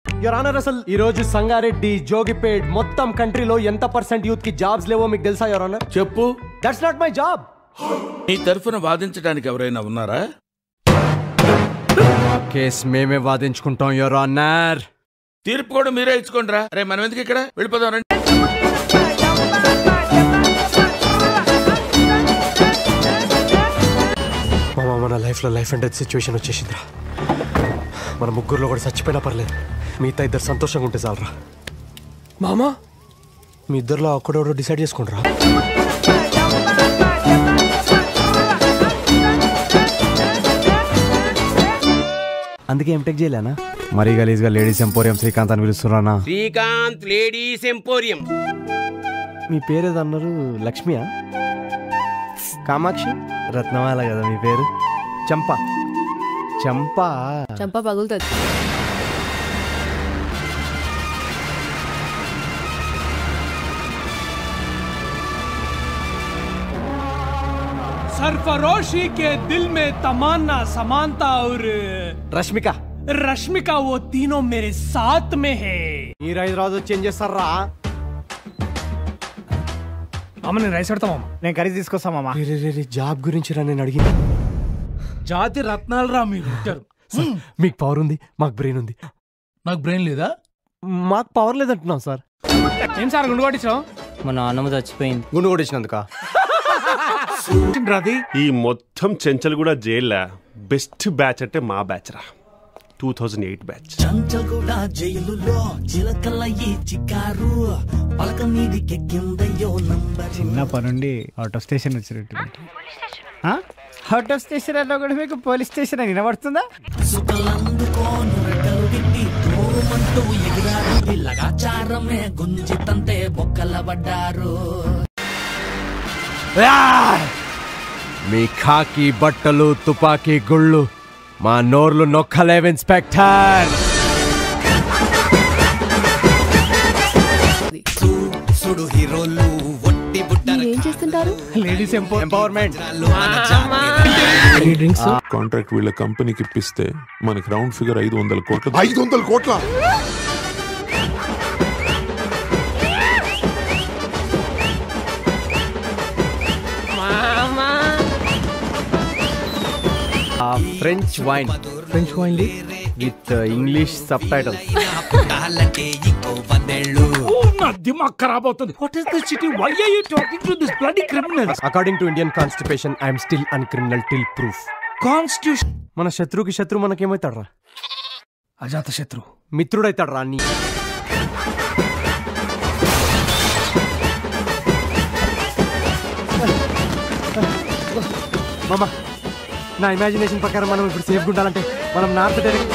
Your honour, అసలు ఈ రోజు సంగారెడ్డి, జోగిపేట్ మొత్తం కంట్రీలో ఎంత % యూత్ కి జాబ్స్ లేవో మీకు తెలుసా యువర్ ఆనర్? చెప్పు. That's not my job. నీ తరఫున వాదించడానికి ఎవరైనా ఉన్నారా? కేస్ మేమే వాదించుకుంటాం యువర్ ఆనర్. తీర్పు కూడా మీరే ఇచ్చుకోండి రా. రే మనం ఎందుకు ఇక్కడ, వెళ్ళిపోదాం రండి. మన లైఫ్ లో లైఫ్ అండ్ డెత్ సిచ్యువేషన్ వచ్చేసిందిరా. మన ముగ్గురులో కూడా చచ్చిపోయినా పర్లేదు, మిగతా ఇద్దరు సంతోషంగా ఉంటే చాలరా. మామా, మీ ఇద్దరులో ఒక్కడోడో డిసైడ్ చేసుకుంటారా? అందుకే ఎంటెక్ చేయలేనా? మరీ గలీజ్గా లేడీస్ ఎంపోరియం శ్రీకాంత్ అని పిలుస్తున్నానా? Srikanth ladies emporium. మీ పేరు ఏదన్నారు? లక్ష్మియా? కామాక్షి? రత్నమాల కదా మీ పేరు? చంపా? చంపా చంపా పగులుతుంది. सरफरोशी के दिल में तमन्ना समानता और రష్మిక वो तीनों मेरे साथ में है. ఈ రైస్ రాజు చేంజ్ చేస్తారా? మామ నేను రైస్ పెడతా మామ. నేను కర్రీ తీసుకొస్తా మామ. జాబ్ గురించి రా నేను అడిగింది. జాతి రత్నాలు రా మీరు. మీకు పవర్ ఉంది, మాకు బ్రెయిన్ ఉంది. నాకు బ్రెయిన్ లేదా? మాకు పవర్ లేదంటున్నాం సార్. ఏం సార్ గుండు కొట్టించావు? మా నాన్నమ్మ చచ్చిపోయింది. గుండు కొట్టించినందుక ఈ మొత్తం చెంచల్ కూడా జైల్లా బెస్ట్ బ్యాచ్ అంటే మా బ్యాచ్ రా. 2008 బ్యాచ్. చంచల్గూడ జైలులో చిలకలయ్యి చికారు పలక మీదికెక్కిందయ్యో నంబర్. చిన్నప్పటి నుండి ఆటో స్టేషన్ వచ్చినట్టు. ఆటో స్టేషన్ అన్నా కూడా మీకు పోలీస్ స్టేషన్ అని వినబడుతుందా? సుఖలందుకోను రెక్కలు గిట్టి దూరమంటూ ఎగిరారు. పిల్లగాచారమే గుంజితంతే బొక్కల పడ్డారు. మీ ఖాకి బట్టలు, తుపాకీ గుళ్ళు, మా నోర్లు నొక్కలేవు ఇన్స్పెక్టర్. సుడు హీరోలు ఒట్టి బుట్టలు ఏం చేస్తుంటారు? Ladies empowerment. కాంట్రాక్ట్ వీళ్ళ కంపెనీకి ఇప్పిస్తే మనకి రౌండ్ ఫిగర్ 500 కోట్లు. 500 కోట్ల? French wine with English subtitles. నా దిమాగ్ ఖరాబ్ అవుతుంది. What is this city? Why are you talking to this bloody criminals? According to Indian constitution I am still uncriminal till proof. Constitution. మన శత్రువుకి శత్రువు మనకేమవుతాడు రా? అజాత శత్రు. మిత్రుడైతాడు రా. నీ మామా, నా ఇమాజినేషన్ ప్రకారం మనం ఇప్పుడు సేఫ్గా ఉండాలంటే మనం నార్త్ డైరెక్ట్